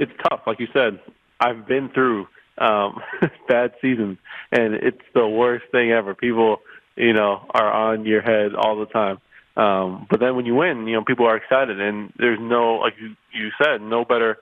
it's tough. Like you said, I've been through bad seasons, and it's the worst thing ever. People, are on your head all the time. But then when you win, people are excited, and there's no, like you said, no better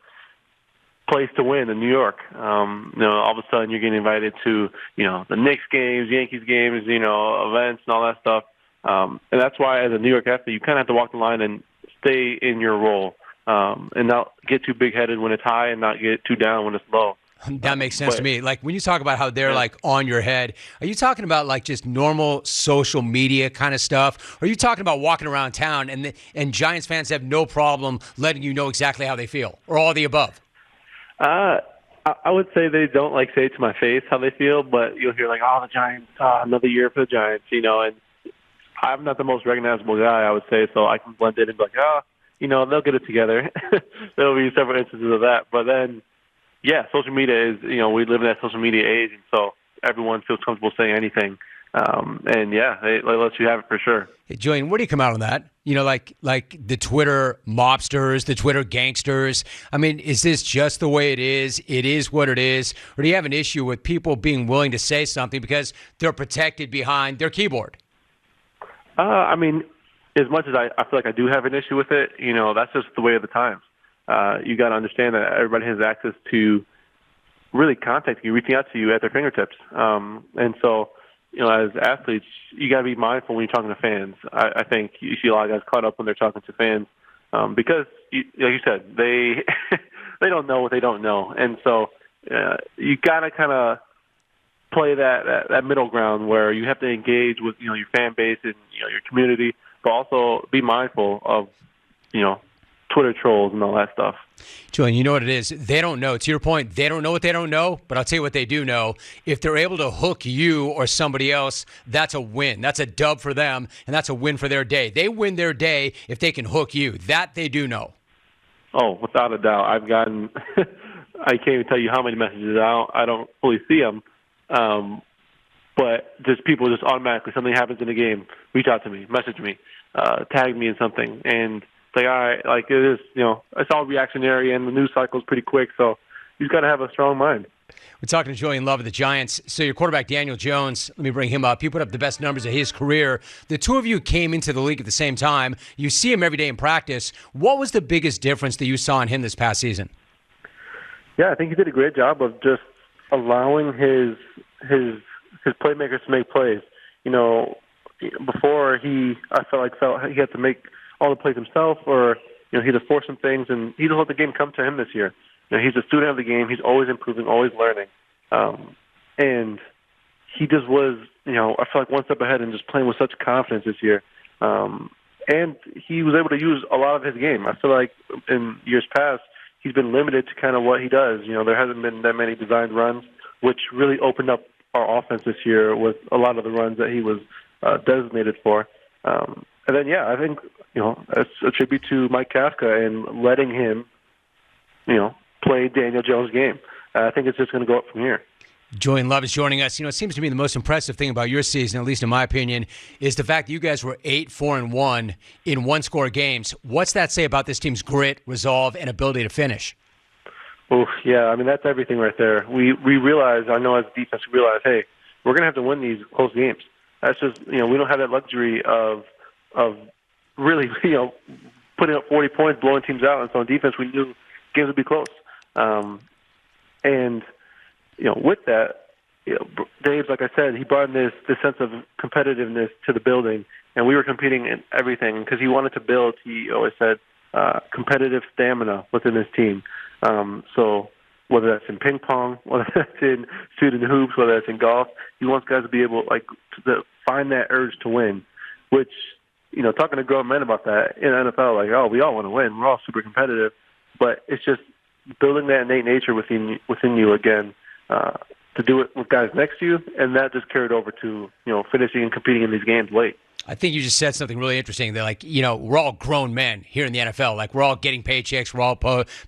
place to win in New York. All of a sudden you're getting invited to, the Knicks games, Yankees games, events and all that stuff. And that's why as a New York athlete, you kind of have to walk the line and stay in your role, and not get too big-headed when it's high and not get too down when it's low. That makes sense to me. Like when you talk about how they're like on your head, are you talking about like just normal social media kind of stuff? Or are you talking about walking around town and Giants fans have no problem letting you know exactly how they feel, or all the above? I would say they don't say it to my face how they feel, but you'll hear the Giants, another year for the Giants, and I'm not the most recognizable guy, I would say, so I can blend in and be they'll get it together. There'll be several instances of that. But then, social media is, we live in that social media age, and so everyone feels comfortable saying anything. They let you have it for sure. Hey, Julian, where do you come out on that? Like the Twitter mobsters, the Twitter gangsters. I mean, is this just the way it is? It is what it is. Or do you have an issue with people being willing to say something because they're protected behind their keyboard? As much as I feel like I do have an issue with it, that's just the way of the times. You got to understand that everybody has access to really contacting you, reaching out to you at their fingertips. And so, as athletes, you got to be mindful when you're talking to fans. I think you see a lot of guys caught up when they're talking to fans because, like you said, they they don't know what they don't know. And so you got to kind of play that middle ground where you have to engage with, your fan base and, your community, but also be mindful of, Twitter trolls and all that stuff. Julian, you know what it is? They don't know. To your point, they don't know what they don't know, but I'll tell you what they do know. If they're able to hook you or somebody else, that's a win. That's a dub for them, and that's a win for their day. They win their day if they can hook you. That they do know. Oh, without a doubt. I've gotten I can't even tell you how many messages. I don't fully see them. But just people just automatically, something happens in the game, reach out to me, message me, tag me in something, and all right, it is, it's all reactionary, and the news cycle is pretty quick, so you just got to have a strong mind. We're talking to Julian Love of the Giants. So your quarterback, Daniel Jones, let me bring him up. He put up the best numbers of his career. The two of you came into the league at the same time. You see him every day in practice. What was the biggest difference that you saw in him this past season? Yeah, I think he did a great job of just allowing his playmakers to make plays. Before I felt he had to make all the plays himself, or he had to force some things, and he just let the game come to him this year. He's a student of the game. He's always improving, always learning, and he just was, I feel like one step ahead and just playing with such confidence this year. And he was able to use a lot of his game. I feel like in years past, he's been limited to kind of what he does. There hasn't been that many designed runs, which really opened up our offense this year with a lot of the runs that he was designated for. And then, I think, it's a tribute to Mike Kafka and letting him, play Daniel Jones' game. I think it's just going to go up from here. Julian Love is joining us. It seems to me the most impressive thing about your season, at least in my opinion, is the fact that you guys were 8-4-1 in one-score games. What's that say about this team's grit, resolve, and ability to finish? Oh, yeah, that's everything right there. We realize, I know as a defense, we realize, hey, we're going to have to win these close games. That's just, we don't have that luxury of really, putting up 40 points, blowing teams out. And so on defense, we knew games would be close. With that, Dave, like I said, he brought in this sense of competitiveness to the building, and we were competing in everything because he wanted to build, he always said, competitive stamina within his team. So whether that's in ping pong, whether that's in shooting hoops, whether that's in golf, he wants guys to be able to find that urge to win, which, talking to grown men about that in the NFL, we all want to win. We're all super competitive, but it's just building that innate nature within you again, to do it with guys next to you, and that just carried over to, finishing and competing in these games late. I think you just said something really interesting. They're we're all grown men here in the NFL. We're all getting paychecks. We're all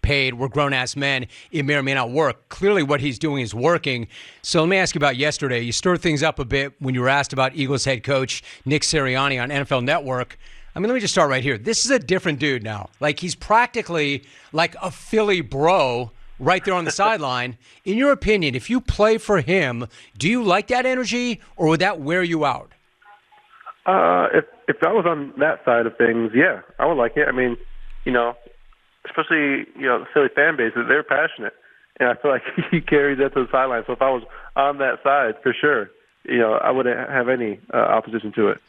paid. We're grown-ass men. It may or may not work. Clearly what he's doing is working. So let me ask you about yesterday. You stirred things up a bit when you were asked about Eagles head coach Nick Sirianni on NFL Network. Let me just start right here. This is a different dude now. He's practically like a Philly bro right there on the sideline. In your opinion, if you play for him, do you like that energy, or would that wear you out? If I was on that side of things, yeah, I would like it. I mean, especially the Philly fan base, they're passionate, and I feel like he carries that to the sideline. So if I was on that side, for sure, I wouldn't have any opposition to it.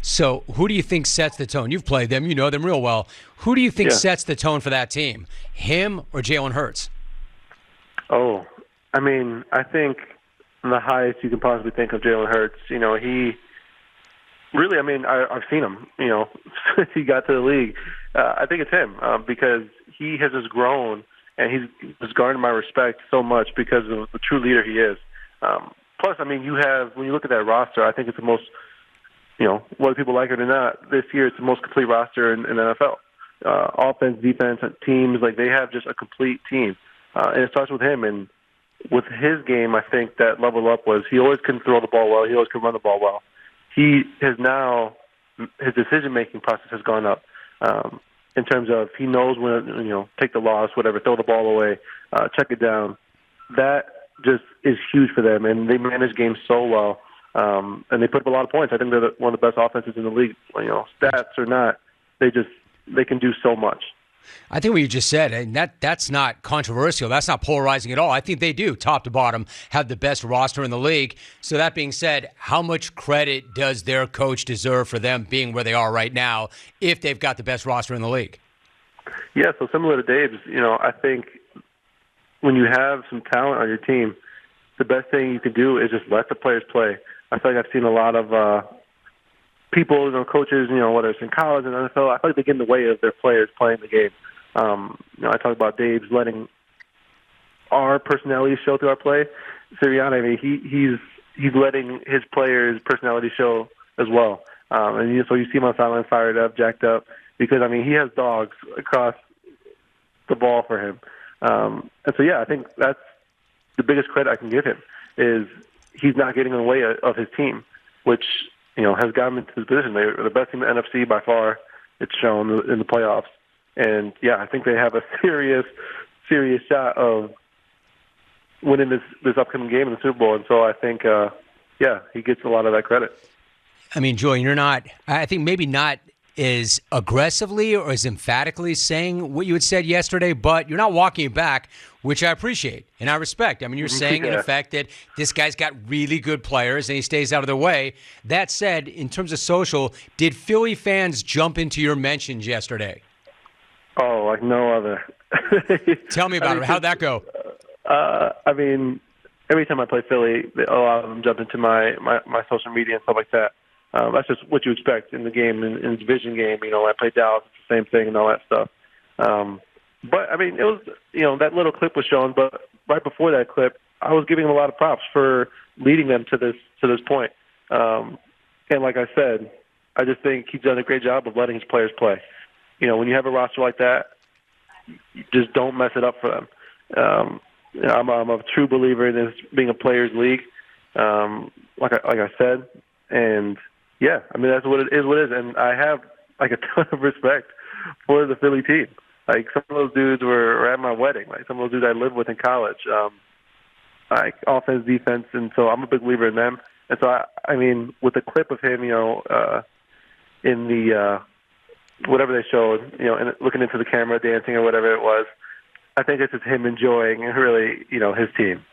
So who do you think sets the tone? You've played them. You know them real well. Who do you think sets the tone for that team? Him or Jalen Hurts? Oh, I mean, I think the highest you can possibly think of Jalen Hurts. He really, I mean, I've seen him, since he got to the league. I think it's him because he has just grown, and he's just garnered my respect so much because of the true leader he is. Plus, I mean, when you look at that roster, I think it's the most, whether people like it or not, this year it's the most complete roster in the NFL. Offense, defense, teams, they have just a complete team. And it starts with him. And with his game, I think that level up was he always can throw the ball well. He always can run the ball well. He has now, his decision-making process has gone up in terms of he knows when, take the loss, whatever, throw the ball away, check it down. That just is huge for them, and they manage games so well. And they put up a lot of points. I think they're one of the best offenses in the league. Stats or not, they can do so much. I think what you just said, and that's not controversial. That's not polarizing at all. I think they do, top to bottom, have the best roster in the league. So that being said, how much credit does their coach deserve for them being where they are right now if they've got the best roster in the league? Yeah, so similar to Dave's, I think when you have some talent on your team, the best thing you can do is just let the players play. I feel like I've seen a lot of people, coaches, whether it's in college and NFL, I feel like they get in the way of their players playing the game. I talk about Dave's letting our personalities show through our play. Sirianni, I mean, he's letting his players' personality show as well. So you see him on sideline fired up, jacked up, because, I mean, he has dogs across the ball for him. And so, yeah, I think that's the biggest credit I can give him is he's not getting in the way of his team, which has gotten him into this position. They're the best team in the NFC by far. It's shown in the playoffs. And, yeah, I think they have a serious shot of winning this upcoming game in the Super Bowl. And so I think, he gets a lot of that credit. I mean, Julian, I think maybe not as aggressively or as emphatically saying what you had said yesterday, but you're not walking it back, which I appreciate and I respect. I mean, you're saying, in effect, that this guy's got really good players and he stays out of their way. That said, in terms of social, did Philly fans jump into your mentions yesterday? Oh, like no other. Tell me about it. How'd that go? I mean, every time I play Philly, a lot of them jump into my social media and stuff like that. That's just what you expect in the game, in the division game. When I play Dallas, it's the same thing and all that stuff. But, I mean, it was, that little clip was shown, but right before that clip, I was giving him a lot of props for leading them to this point. And like I said, I just think he's done a great job of letting his players play. When you have a roster like that, you just don't mess it up for them. I'm a true believer in this being a players' league, like I said, and yeah, I mean that's what it is. And I have a ton of respect for the Philly team. Some of those dudes were at my wedding. Some of those dudes I lived with in college. Offense, defense, and so I'm a big believer in them. And so I mean, with the clip of him, in the whatever they showed, and looking into the camera, dancing or whatever it was, I think it's just him enjoying really, his team.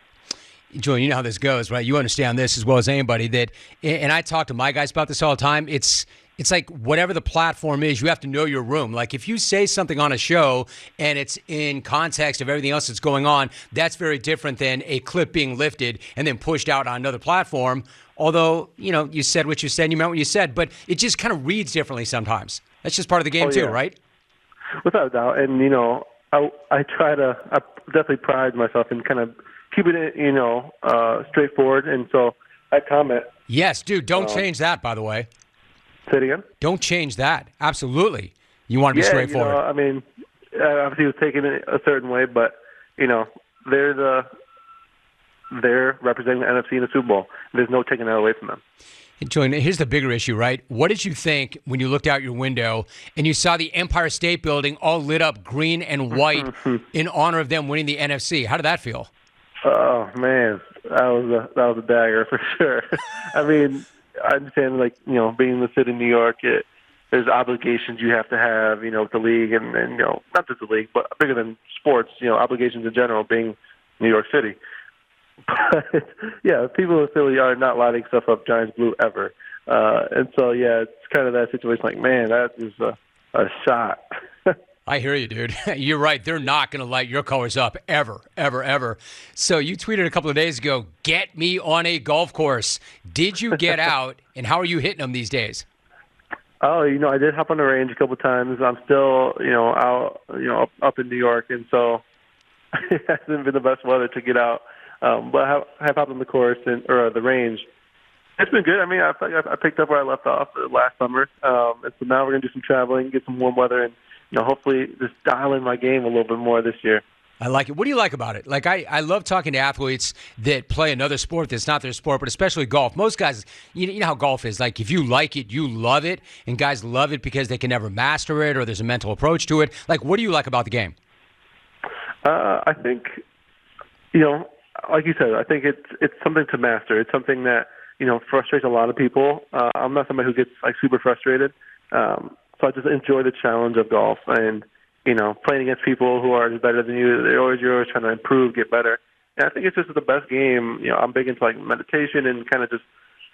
Julian, you know how this goes, right? You understand this as well as anybody that, and I talk to my guys about this all the time. It's like whatever the platform is, you have to know your room. Like if you say something on a show and it's in context of everything else that's going on, that's very different than a clip being lifted and then pushed out on another platform. Although, you said what you said and you meant what you said, but it just kind of reads differently sometimes. That's just part of the game too, right? Without a doubt. And, I definitely pride myself in kind of keeping it, straightforward. And so I comment. Yes, dude, don't change that, by the way. Say it again? Don't change that. Absolutely. You want to be straightforward. I mean, obviously he was taking it a certain way, but, they're representing the NFC in the Super Bowl. There's no taking that away from them. Julian, here's the bigger issue, right? What did you think when you looked out your window and you saw the Empire State Building all lit up green and white in honor of them winning the NFC? How did that feel? Oh man, that was a dagger for sure. I mean, I understand, like, being in the city of New York, there's obligations you have to have, with the league and not just the league, but bigger than sports, obligations in general, being New York City. But yeah, people in Philly are not lighting stuff up Giants blue ever, and so yeah, it's kind of that situation. Like, man, that is a shot. I hear you, dude. You're right. They're not going to light your colors up ever, ever, ever. So you tweeted a couple of days ago, "Get me on a golf course." Did you get out, and how are you hitting them these days? Oh, I did hop on the range a couple of times. I'm still, out, up in New York, and so it hasn't been the best weather to get out. But I have hopped on the course or the range. It's been good. I mean, I picked up where I left off last summer, and so now we're gonna do some traveling, get some warm weather, and hopefully just dial in my game a little bit more this year. I like it. What do you like about it? Like, I love talking to athletes that play another sport that's not their sport, but especially golf. Most guys, you know how golf is. Like, if you like it, you love it, and guys love it because they can never master it or there's a mental approach to it. Like, what do you like about the game? I think, like you said, I think it's something to master. It's something that, frustrates a lot of people. I'm not somebody who gets, like, super frustrated. So I just enjoy the challenge of golf and, playing against people who are better than you. You're always trying to improve, get better. And I think it's just the best game. I'm big into, like, meditation and kind of just,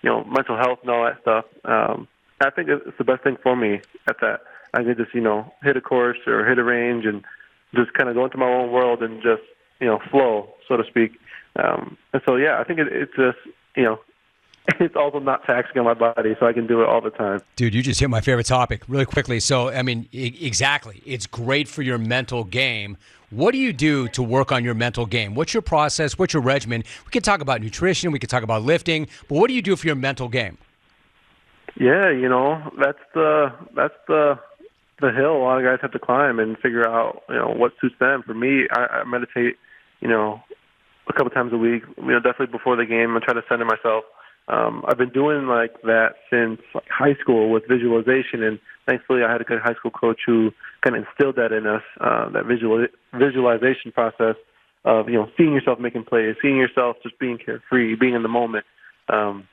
mental health and all that stuff. I think it's the best thing for me at that. I can just, hit a course or hit a range and just kind of go into my own world and just, flow, so to speak. And so, yeah, I think it's just, it's also not taxing on my body, so I can do it all the time. Dude, you just hit my favorite topic really quickly. So, I mean, exactly. It's great for your mental game. What do you do to work on your mental game? What's your process? What's your regimen? We could talk about nutrition. We could talk about lifting. But what do you do for your mental game? Yeah, that's the hill a lot of guys have to climb and figure out, what suits them. For me, I meditate, a couple times a week, definitely before the game. I try to center myself. I've been doing like that since high school with visualization, and thankfully I had a good high school coach who kind of instilled that in us, that visualization process of, seeing yourself making plays, seeing yourself just being carefree, being in the moment. And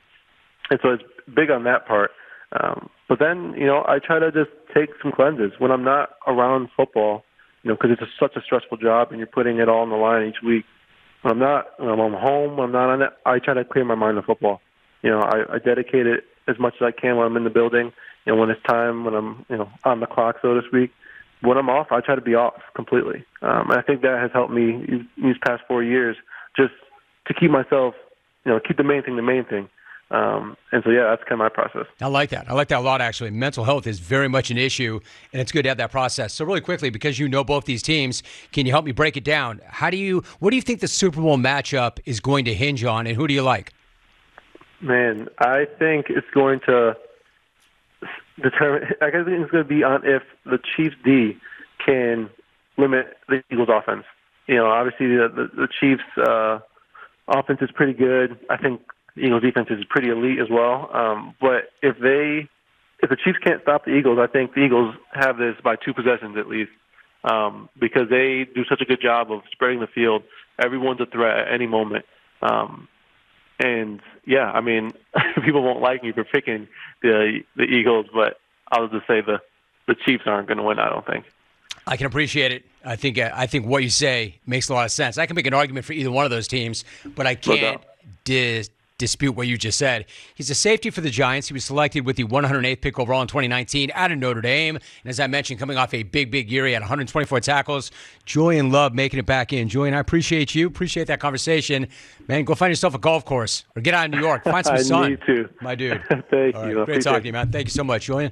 so it's big on that part. But then, I try to just take some cleanses when I'm not around football, because it's such a stressful job and you're putting it all on the line each week. When I'm home, I'm not on it, I try to clear my mind of football. I dedicate it as much as I can when I'm in the building. When it's time, when I'm, on the clock, so to speak. When I'm off, I try to be off completely. And I think that has helped me these past 4 years just to keep myself, keep the main thing the main thing. And so, yeah, that's kind of my process. I like that. I like that a lot, actually. Mental health is very much an issue, and it's good to have that process. So really quickly, because you know both these teams, can you help me break it down? What do you think the Super Bowl matchup is going to hinge on, and who do you like? Man, I think it's going to determine. I think it's going to be on if the Chiefs D can limit the Eagles' offense. Obviously the Chiefs' offense is pretty good. I think the Eagles' defense is pretty elite as well. But if the Chiefs can't stop the Eagles, I think the Eagles have this by 2 possessions at least, because they do such a good job of spreading the field. Everyone's a threat at any moment. And yeah, I mean, people won't like me for picking the Eagles, but I'll just say the Chiefs aren't going to win, I don't think. I can appreciate it. I think what you say makes a lot of sense. I can make an argument for either one of those teams, but I can't dispute what you just said. He's a safety for the Giants. He was selected with the 108th pick overall in 2019 out of Notre Dame. And as I mentioned, coming off a big year, he had 124 tackles. Julian Love making it back in. Julian, I appreciate you. Appreciate that conversation. Man, go find yourself a golf course or get out of New York. Find some sun. I need to. My dude. Thank All you. Right. Great talking to you, man. Thank you so much, Julian.